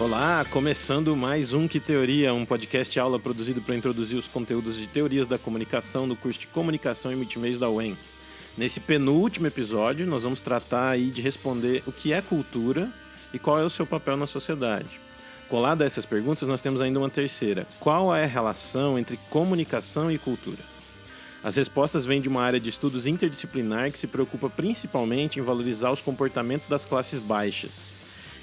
Olá, começando mais um Que Teoria, um podcast aula produzido para introduzir os conteúdos de teorias da comunicação no curso de Comunicação e Multimeios da UEM. Nesse penúltimo episódio, nós vamos tratar aí de responder o que é cultura e qual é o seu papel na sociedade. Colado a essas perguntas, nós temos ainda uma terceira. Qual é a relação entre comunicação e cultura? As respostas vêm de uma área de estudos interdisciplinar que se preocupa principalmente em valorizar os comportamentos das classes baixas,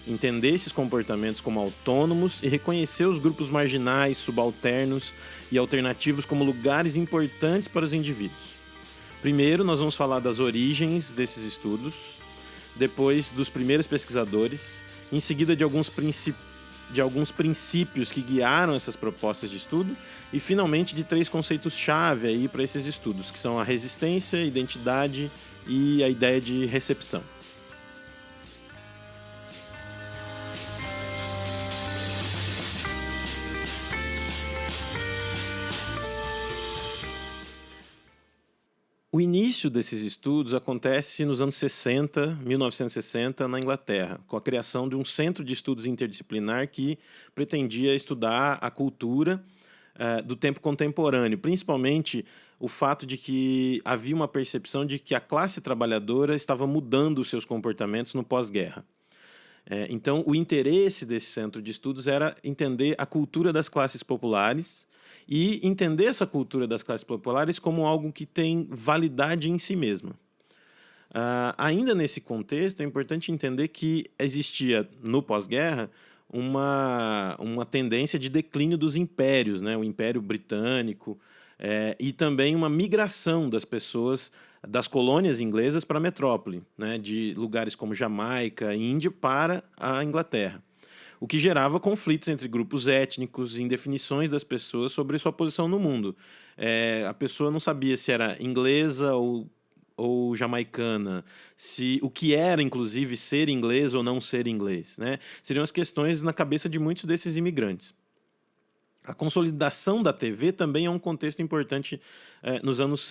entender esses comportamentos como autônomos e reconhecer os grupos marginais, subalternos e alternativos como lugares importantes para os indivíduos. Primeiro, nós vamos falar das origens desses estudos, depois dos primeiros pesquisadores, em seguida de alguns princípios que guiaram essas propostas de estudo e, finalmente, de 3 conceitos-chave aí para esses estudos, que são a resistência, a identidade e a ideia de recepção. O início desses estudos acontece nos anos 60, 1960, na Inglaterra, com a criação de um centro de estudos interdisciplinar que pretendia estudar a cultura do tempo contemporâneo, principalmente o fato de que havia uma percepção de que a classe trabalhadora estava mudando os seus comportamentos no pós-guerra. Então, o interesse desse centro de estudos era entender a cultura das classes populares e entender essa cultura das classes populares como algo que tem validade em si mesma. Ainda nesse contexto, é importante entender que existia, no pós-guerra, uma tendência de declínio dos impérios, né? O Império Britânico, e também uma migração das pessoas das colônias inglesas para a metrópole, né? De lugares como Jamaica e Índia para a Inglaterra, o que gerava conflitos entre grupos étnicos e indefinições das pessoas sobre sua posição no mundo. A pessoa não sabia se era inglesa ou jamaicana, o que era, inclusive, ser inglês ou não ser inglês, né? Seriam as questões na cabeça de muitos desses imigrantes. A consolidação da TV também é um contexto importante nos anos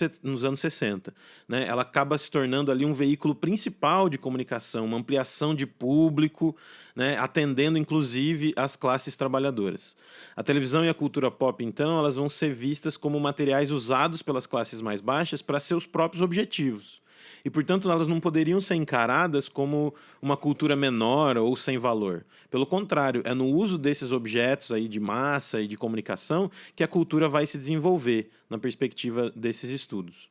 60. Né? Ela acaba se tornando ali um veículo principal de comunicação, uma ampliação de público, né? Atendendo inclusive as classes trabalhadoras. A televisão e a cultura pop, então, elas vão ser vistas como materiais usados pelas classes mais baixas para seus próprios objetivos. E, portanto, elas não poderiam ser encaradas como uma cultura menor ou sem valor. Pelo contrário, é no uso desses objetos aí de massa e de comunicação que a cultura vai se desenvolver na perspectiva desses estudos.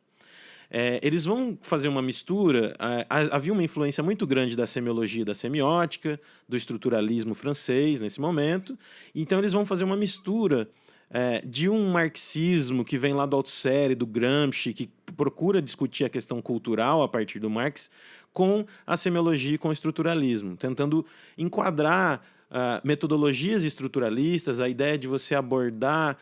Eles vão fazer uma mistura, havia uma influência muito grande da semiologia e da semiótica, do estruturalismo francês nesse momento, então eles vão fazer uma mistura de um marxismo que vem lá do Althusser, do Gramsci, que procura discutir a questão cultural a partir do Marx, com a semiologia e com o estruturalismo, tentando enquadrar metodologias estruturalistas, a ideia de você abordar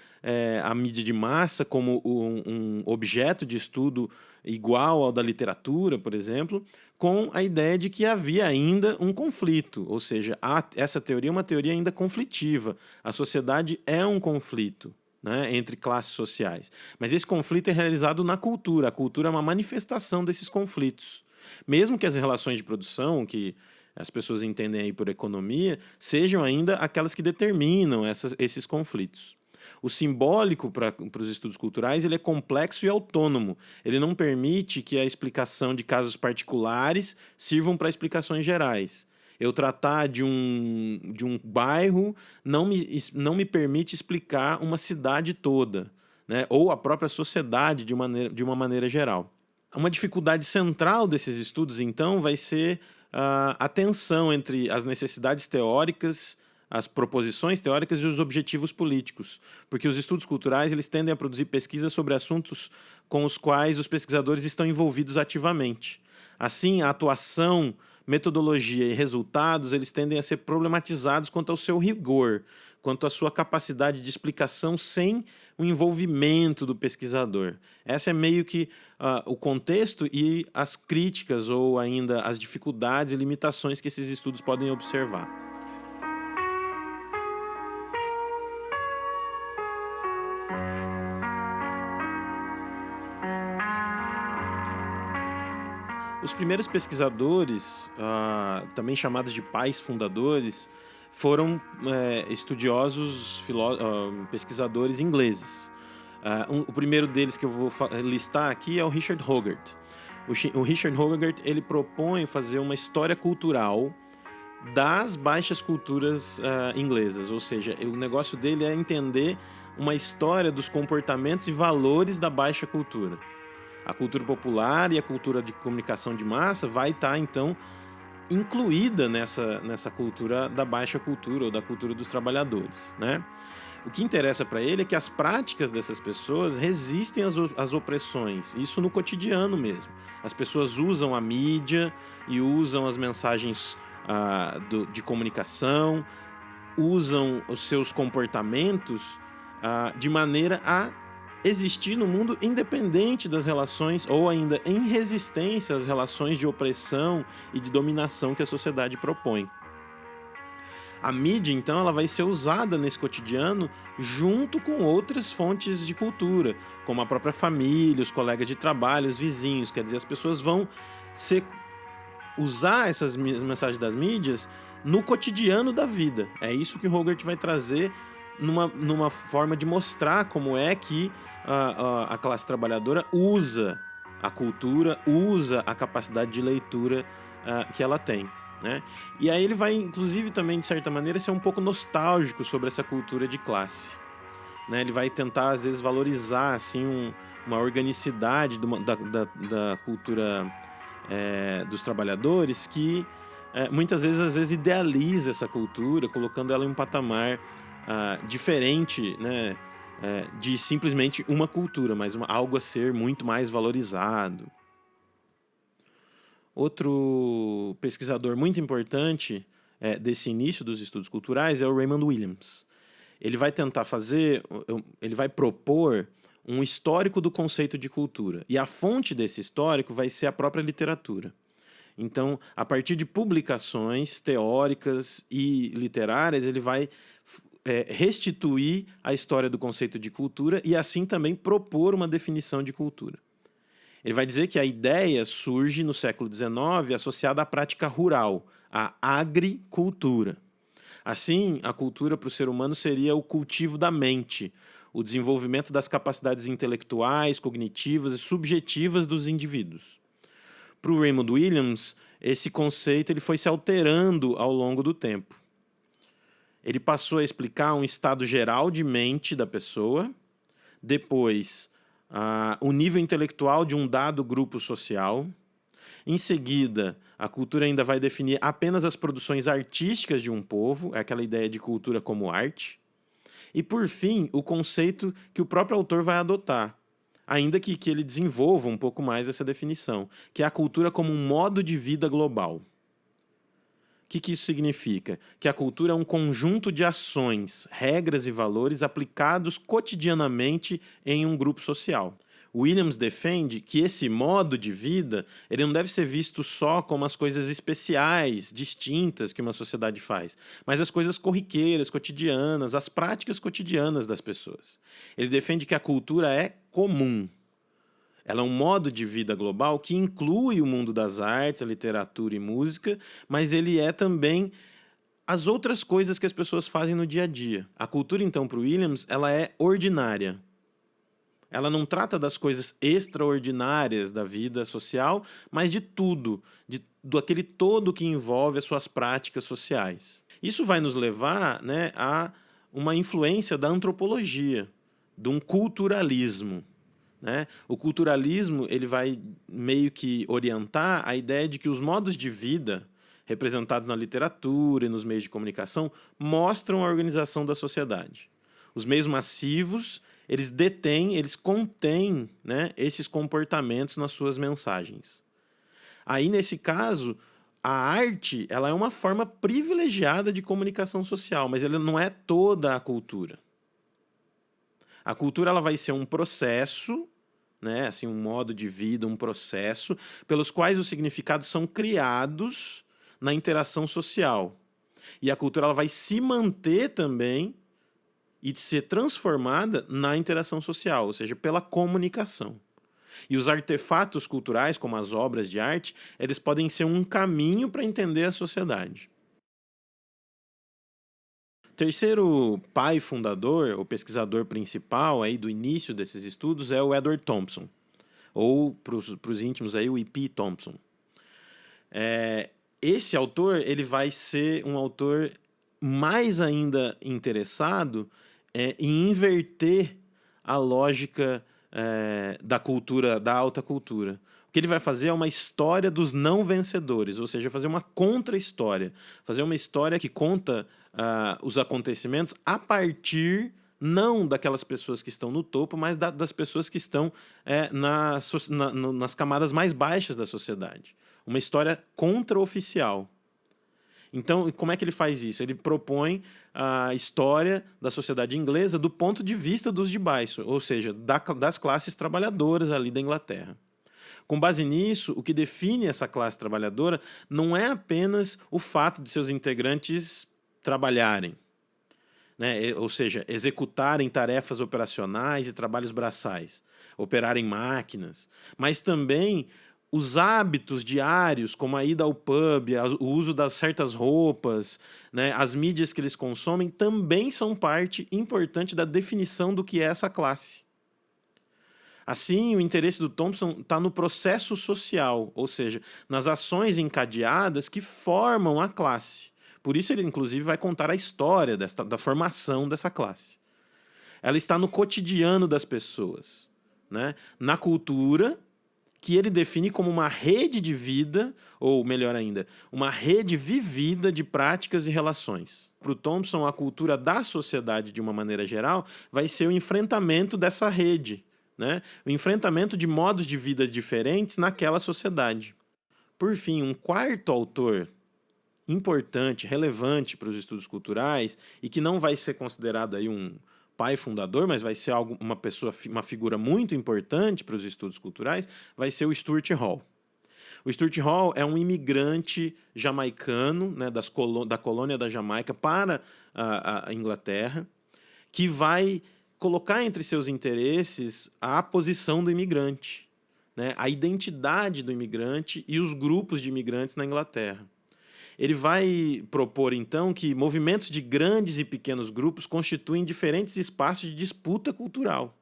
a mídia de massa como um objeto de estudo igual ao da literatura, por exemplo, com a ideia de que havia ainda um conflito, ou seja, essa teoria é uma teoria ainda conflitiva. A sociedade é um conflito, né, entre classes sociais. Mas esse conflito é realizado na cultura. A cultura é uma manifestação desses conflitos. Mesmo que as relações de produção, que as pessoas entendem aí por economia, sejam ainda aquelas que determinam esses conflitos. O simbólico para os estudos culturais ele é complexo e autônomo. Ele não permite que a explicação de casos particulares sirvam para explicações gerais. Eu tratar de um bairro não me permite explicar uma cidade toda, né? Ou a própria sociedade de uma maneira geral. Uma dificuldade central desses estudos, então, vai ser a tensão entre as necessidades teóricas, as proposições teóricas e os objetivos políticos, porque os estudos culturais eles tendem a produzir pesquisas sobre assuntos com os quais os pesquisadores estão envolvidos ativamente. Assim, a atuação, metodologia e resultados eles tendem a ser problematizados quanto ao seu rigor, quanto à sua capacidade de explicação sem o envolvimento do pesquisador. Essa é meio que o contexto e as críticas ou ainda as dificuldades e limitações que esses estudos podem observar. Os primeiros pesquisadores, também chamados de pais fundadores, foram estudiosos, pesquisadores ingleses. O primeiro deles que eu vou listar aqui é o Richard Hogarth. O Richard Hogarth, ele propõe fazer uma história cultural das baixas culturas inglesas, ou seja, o negócio dele é entender uma história dos comportamentos e valores da baixa cultura. A cultura popular e a cultura de comunicação de massa vai estar, então, incluída nessa cultura da baixa cultura ou da cultura dos trabalhadores, né? O que interessa para ele é que as práticas dessas pessoas resistem às opressões, isso no cotidiano mesmo. As pessoas usam a mídia e usam as mensagens de comunicação, usam os seus comportamentos de maneira a existir no mundo independente das relações ou ainda em resistência às relações de opressão e de dominação que a sociedade propõe. A mídia, então, ela vai ser usada nesse cotidiano junto com outras fontes de cultura, como a própria família, os colegas de trabalho, os vizinhos. Quer dizer, as pessoas vão usar essas mensagens das mídias no cotidiano da vida. É isso que o Hogarth vai trazer numa forma de mostrar como é que a classe trabalhadora usa a cultura, usa a capacidade de leitura que ela tem, né? E aí ele vai, inclusive, também, de certa maneira, ser um pouco nostálgico sobre essa cultura de classe, né? Ele vai tentar, às vezes, valorizar assim, uma organicidade da cultura dos trabalhadores que muitas vezes, às vezes, idealiza essa cultura, colocando ela em um patamar diferente, né, de simplesmente uma cultura, mas algo a ser muito mais valorizado. Outro pesquisador muito importante desse início dos estudos culturais é o Raymond Williams. Ele vai tentar ele vai propor um histórico do conceito de cultura. E a fonte desse histórico vai ser a própria literatura. Então, a partir de publicações teóricas e literárias, ele vai restituir a história do conceito de cultura e assim também propor uma definição de cultura. Ele vai dizer que a ideia surge no século XIX associada à prática rural, à agricultura. Assim, a cultura para o ser humano seria o cultivo da mente, o desenvolvimento das capacidades intelectuais, cognitivas e subjetivas dos indivíduos. Para o Raymond Williams, esse conceito ele foi se alterando ao longo do tempo. Ele passou a explicar um estado geral de mente da pessoa, depois o nível intelectual de um dado grupo social. Em seguida, a cultura ainda vai definir apenas as produções artísticas de um povo, é aquela ideia de cultura como arte. E, por fim, o conceito que o próprio autor vai adotar, ainda que ele desenvolva um pouco mais essa definição, que é a cultura como um modo de vida global. O que isso significa? Que a cultura é um conjunto de ações, regras e valores aplicados cotidianamente em um grupo social. Williams defende que esse modo de vida ele não deve ser visto só como as coisas especiais, distintas que uma sociedade faz, mas as coisas corriqueiras, cotidianas, as práticas cotidianas das pessoas. Ele defende que a cultura é comum. Ela é um modo de vida global que inclui o mundo das artes, a literatura e música, mas ele é também as outras coisas que as pessoas fazem no dia a dia. A cultura, então, para o Williams, ela é ordinária. Ela não trata das coisas extraordinárias da vida social, mas de tudo, daquele todo que envolve as suas práticas sociais. Isso vai nos levar, né, a uma influência da antropologia, de um culturalismo. Né? O culturalismo ele vai meio que orientar a ideia de que os modos de vida representados na literatura e nos meios de comunicação mostram a organização da sociedade. Os meios massivos eles contêm, né, esses comportamentos nas suas mensagens. Aí, nesse caso, a arte ela é uma forma privilegiada de comunicação social, mas ela não é toda a cultura. A cultura ela vai ser um processo, né, assim, um modo de vida, um processo, pelos quais os significados são criados na interação social. E a cultura ela vai se manter também e ser transformada na interação social, ou seja, pela comunicação. E os artefatos culturais, como as obras de arte, eles podem ser um caminho para entender a sociedade. Terceiro pai fundador, ou pesquisador principal aí do início desses estudos é o Edward Thompson, ou para os íntimos aí, o E.P. Thompson. Esse autor ele vai ser um autor mais ainda interessado em inverter a lógica da cultura, da alta cultura. O que ele vai fazer é uma história dos não vencedores, ou seja, fazer uma contra-história, fazer uma história que conta os acontecimentos a partir não daquelas pessoas que estão no topo, mas das pessoas que estão nas camadas mais baixas da sociedade. Uma história contra-oficial. Então, como é que ele faz isso? Ele propõe a história da sociedade inglesa do ponto de vista dos de baixo, ou seja, das classes trabalhadoras ali da Inglaterra. Com base nisso, o que define essa classe trabalhadora não é apenas o fato de seus integrantes trabalharem, né? Ou seja, executarem tarefas operacionais e trabalhos braçais, operarem máquinas, mas também os hábitos diários, como a ida ao pub, o uso das certas roupas, né, as mídias que eles consomem, também são parte importante da definição do que é essa classe. Assim, o interesse do Thompson está no processo social, ou seja, nas ações encadeadas que formam a classe. Por isso ele, inclusive, vai contar a história da formação dessa classe. Ela está no cotidiano das pessoas, né? Na cultura, que ele define como uma rede de vida, ou melhor ainda, uma rede vivida de práticas e relações. Para o Thompson, a cultura da sociedade, de uma maneira geral, vai ser o enfrentamento dessa rede, né? O enfrentamento de modos de vida diferentes naquela sociedade. Por fim, um quarto autor importante, relevante para os estudos culturais, e que não vai ser considerado aí um pai fundador, mas vai ser uma figura muito importante para os estudos culturais, vai ser o Stuart Hall. O Stuart Hall é um imigrante jamaicano, né, da colônia da Jamaica para a Inglaterra, que vai colocar entre seus interesses a posição do imigrante, né, a identidade do imigrante e os grupos de imigrantes na Inglaterra. Ele vai propor, então, que movimentos de grandes e pequenos grupos constituem diferentes espaços de disputa cultural.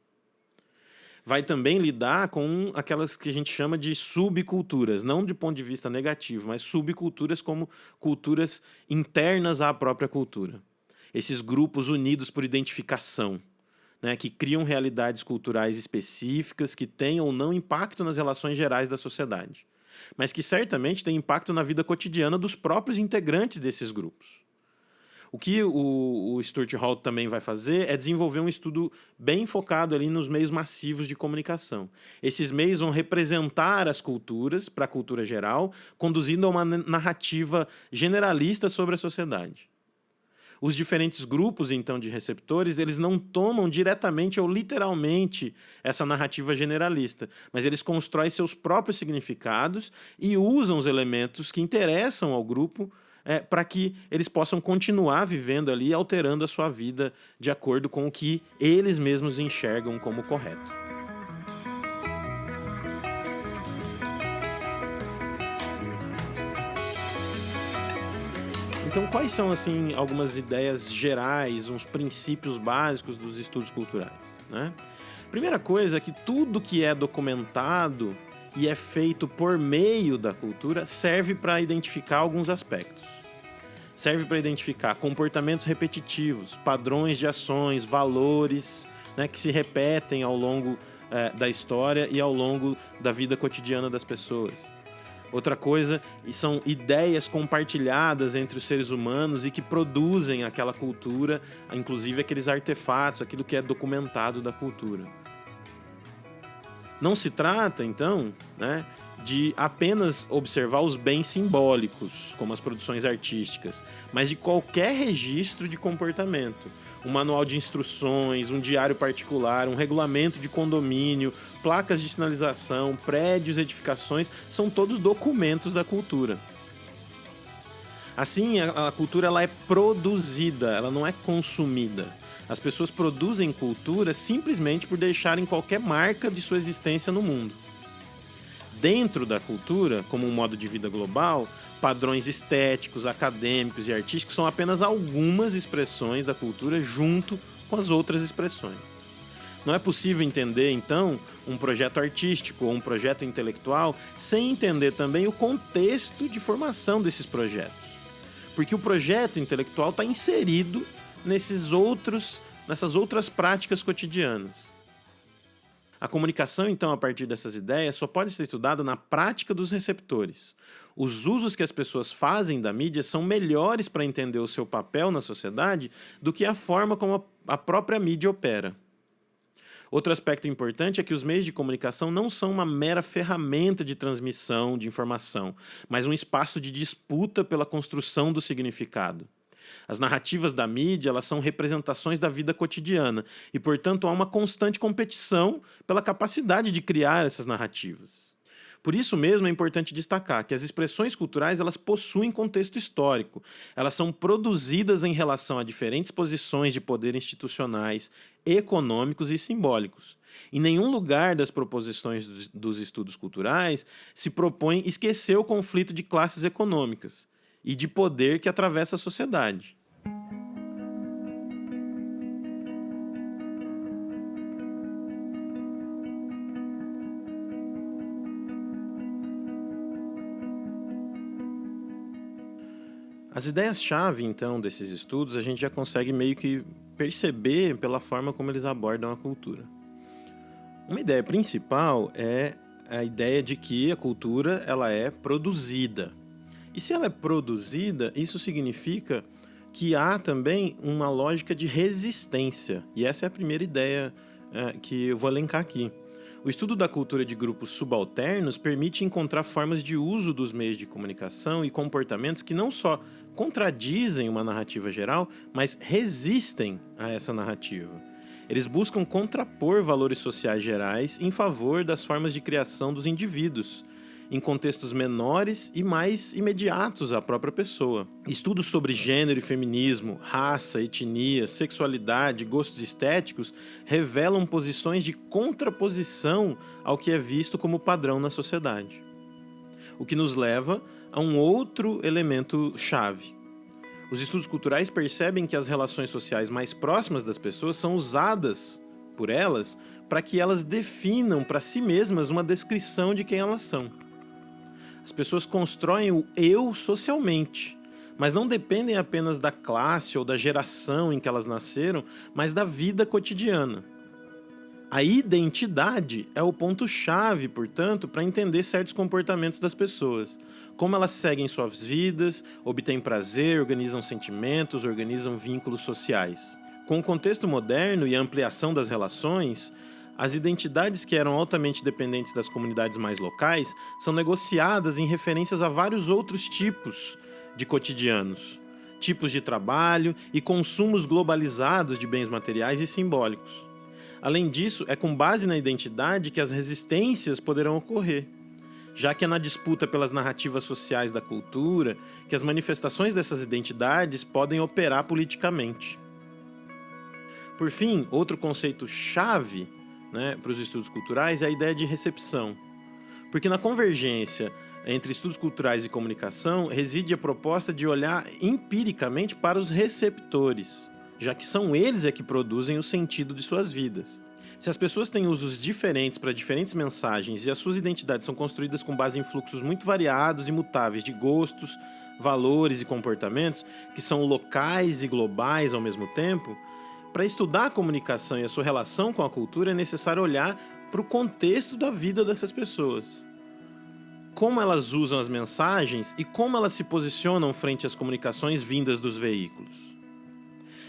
Vai também lidar com aquelas que a gente chama de subculturas, não de ponto de vista negativo, mas subculturas como culturas internas à própria cultura. Esses grupos unidos por identificação, né, que criam realidades culturais específicas que têm ou não impacto nas relações gerais da sociedade, mas que certamente têm impacto na vida cotidiana dos próprios integrantes desses grupos. O que o Stuart Hall também vai fazer é desenvolver um estudo bem focado ali nos meios massivos de comunicação. Esses meios vão representar as culturas para a cultura geral, conduzindo a uma narrativa generalista sobre a sociedade. Os diferentes grupos, então, de receptores, eles não tomam diretamente ou literalmente essa narrativa generalista, mas eles constroem seus próprios significados e usam os elementos que interessam ao grupo para que eles possam continuar vivendo ali, alterando a sua vida de acordo com o que eles mesmos enxergam como correto. Então, quais são assim algumas ideias gerais, uns princípios básicos dos estudos culturais, né? Primeira coisa é que tudo que é documentado e é feito por meio da cultura serve para identificar alguns aspectos. Serve para identificar comportamentos repetitivos, padrões de ações, valores, né, que se repetem ao longo da história e ao longo da vida cotidiana das pessoas. Outra coisa são ideias compartilhadas entre os seres humanos e que produzem aquela cultura, inclusive aqueles artefatos, aquilo que é documentado da cultura. Não se trata, então, né, de apenas observar os bens simbólicos, como as produções artísticas, mas de qualquer registro de comportamento. Um manual de instruções, um diário particular, um regulamento de condomínio, placas de sinalização, prédios, edificações, são todos documentos da cultura. Assim, a cultura ela é produzida, ela não é consumida. As pessoas produzem cultura simplesmente por deixarem qualquer marca de sua existência no mundo. Dentro da cultura, como um modo de vida global, padrões estéticos, acadêmicos e artísticos são apenas algumas expressões da cultura junto com as outras expressões. Não é possível entender, então, um projeto artístico ou um projeto intelectual sem entender também o contexto de formação desses projetos. Porque o projeto intelectual está inserido nessas outras práticas cotidianas. A comunicação, então, a partir dessas ideias, só pode ser estudada na prática dos receptores. Os usos que as pessoas fazem da mídia são melhores para entender o seu papel na sociedade do que a forma como a própria mídia opera. Outro aspecto importante é que os meios de comunicação não são uma mera ferramenta de transmissão de informação, mas um espaço de disputa pela construção do significado. As narrativas da mídia, elas são representações da vida cotidiana e, portanto, há uma constante competição pela capacidade de criar essas narrativas. Por isso mesmo é importante destacar que as expressões culturais elas possuem contexto histórico. Elas são produzidas em relação a diferentes posições de poder institucionais, econômicos e simbólicos. Em nenhum lugar das proposições dos estudos culturais se propõe esquecer o conflito de classes econômicas e de poder que atravessa a sociedade. As ideias-chave, então, desses estudos, a gente já consegue meio que perceber pela forma como eles abordam a cultura. Uma ideia principal é a ideia de que a cultura ela é produzida. E se ela é produzida, isso significa que há também uma lógica de resistência. E essa é a primeira ideia que eu vou elencar aqui. O estudo da cultura de grupos subalternos permite encontrar formas de uso dos meios de comunicação e comportamentos que não só contradizem uma narrativa geral, mas resistem a essa narrativa. Eles buscam contrapor valores sociais gerais em favor das formas de criação dos indivíduos, em contextos menores e mais imediatos à própria pessoa. Estudos sobre gênero e feminismo, raça, etnia, sexualidade, gostos estéticos revelam posições de contraposição ao que é visto como padrão na sociedade. O que nos leva a um outro elemento chave. Os estudos culturais percebem que as relações sociais mais próximas das pessoas são usadas por elas para que elas definam para si mesmas uma descrição de quem elas são. As pessoas constroem o eu socialmente, mas não dependem apenas da classe ou da geração em que elas nasceram, mas da vida cotidiana. A identidade é o ponto-chave, portanto, para entender certos comportamentos das pessoas. Como elas seguem suas vidas, obtêm prazer, organizam sentimentos, organizam vínculos sociais. Com o contexto moderno e a ampliação das relações, as identidades que eram altamente dependentes das comunidades mais locais são negociadas em referências a vários outros tipos de cotidianos, tipos de trabalho e consumos globalizados de bens materiais e simbólicos. Além disso, é com base na identidade que as resistências poderão ocorrer, já que é na disputa pelas narrativas sociais da cultura que as manifestações dessas identidades podem operar politicamente. Por fim, outro conceito-chave para os estudos culturais é a ideia de recepção. Porque na convergência entre estudos culturais e comunicação reside a proposta de olhar empiricamente para os receptores, já que são eles que produzem o sentido de suas vidas. Se as pessoas têm usos diferentes para diferentes mensagens e as suas identidades são construídas com base em fluxos muito variados e mutáveis de gostos, valores e comportamentos, que são locais e globais ao mesmo tempo, para estudar a comunicação e a sua relação com a cultura é necessário olhar para o contexto da vida dessas pessoas. Como elas usam as mensagens e como elas se posicionam frente às comunicações vindas dos veículos.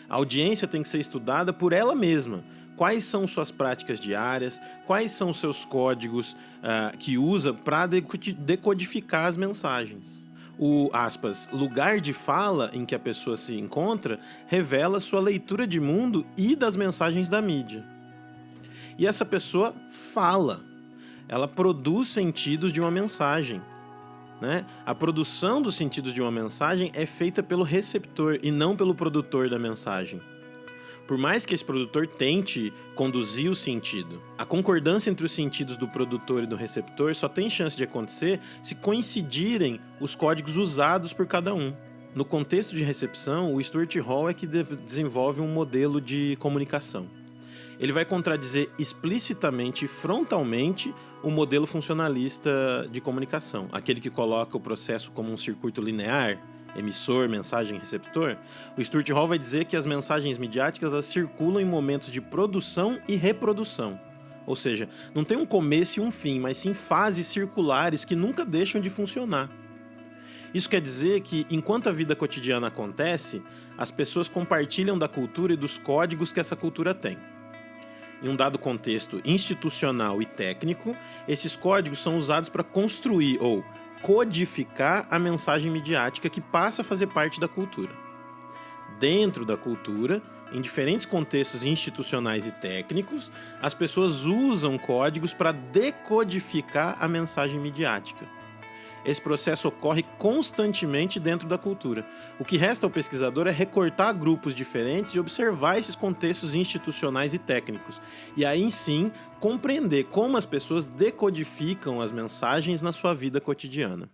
A audiência tem que ser estudada por ela mesma. Quais são suas práticas diárias, quais são os seus códigos que usa para decodificar as mensagens. O, aspas, lugar de fala em que a pessoa se encontra revela sua leitura de mundo e das mensagens da mídia. E essa pessoa fala, ela produz sentidos de uma mensagem. A produção dos sentidos de uma mensagem é feita pelo receptor e não pelo produtor da mensagem. por mais que esse produtor tente conduzir o sentido. A concordância entre os sentidos do produtor e do receptor só tem chance de acontecer se coincidirem os códigos usados por cada um. No contexto de recepção, o Stuart Hall é que desenvolve um modelo de comunicação. Ele vai contradizer explicitamente e frontalmente o modelo funcionalista de comunicação, aquele que coloca o processo como um circuito linear, emissor, mensagem, receptor. O Stuart Hall vai dizer que as mensagens midiáticas elas circulam em momentos de produção e reprodução. Ou seja, não tem um começo e um fim, mas sim fases circulares que nunca deixam de funcionar. Isso quer dizer que, enquanto a vida cotidiana acontece, as pessoas compartilham da cultura e dos códigos que essa cultura tem. Em um dado contexto institucional e técnico, esses códigos são usados para construir ou codificar a mensagem midiática que passa a fazer parte da cultura. Dentro da cultura, em diferentes contextos institucionais e técnicos, as pessoas usam códigos para decodificar a mensagem midiática. Esse processo ocorre constantemente dentro da cultura. O que resta ao pesquisador é recortar grupos diferentes e observar esses contextos institucionais e técnicos. E aí sim, compreender como as pessoas decodificam as mensagens na sua vida cotidiana.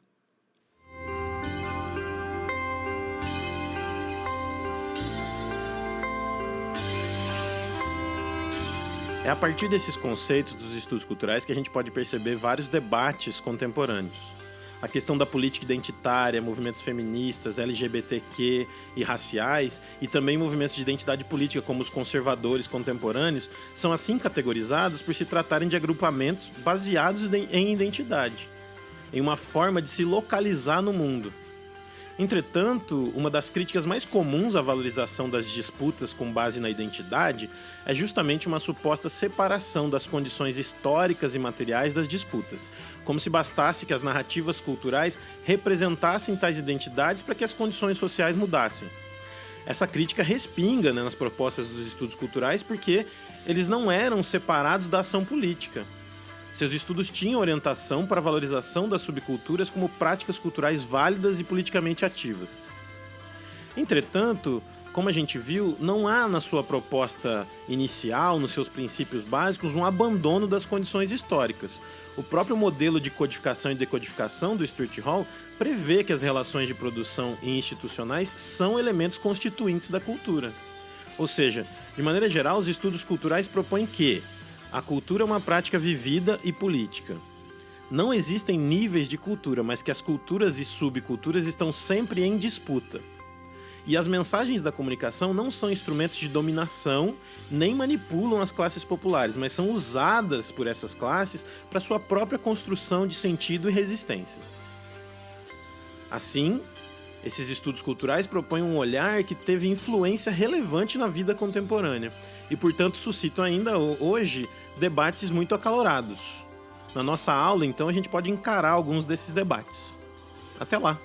É a partir desses conceitos dos estudos culturais que a gente pode perceber vários debates contemporâneos. A questão da política identitária, movimentos feministas, LGBTQ e raciais, e também movimentos de identidade política, como os conservadores contemporâneos, são assim categorizados por se tratarem de agrupamentos baseados em identidade, em uma forma de se localizar no mundo. Entretanto, uma das críticas mais comuns à valorização das disputas com base na identidade é justamente uma suposta separação das condições históricas e materiais das disputas, como se bastasse que as narrativas culturais representassem tais identidades para que as condições sociais mudassem. Essa crítica respinga, nas propostas dos estudos culturais porque eles não eram separados da ação política. Seus estudos tinham orientação para a valorização das subculturas como práticas culturais válidas e politicamente ativas. Entretanto, como a gente viu, não há na sua proposta inicial, nos seus princípios básicos, um abandono das condições históricas. O próprio modelo de codificação e decodificação do Stuart Hall prevê que as relações de produção e institucionais são elementos constituintes da cultura. Ou seja, de maneira geral, os estudos culturais propõem que a cultura é uma prática vivida e política. Não existem níveis de cultura, mas que as culturas e subculturas estão sempre em disputa. E as mensagens da comunicação não são instrumentos de dominação, nem manipulam as classes populares, mas são usadas por essas classes para sua própria construção de sentido e resistência. Assim, esses estudos culturais propõem um olhar que teve influência relevante na vida contemporânea e, portanto, suscitam ainda hoje debates muito acalorados. Na nossa aula, então, a gente pode encarar alguns desses debates. Até lá!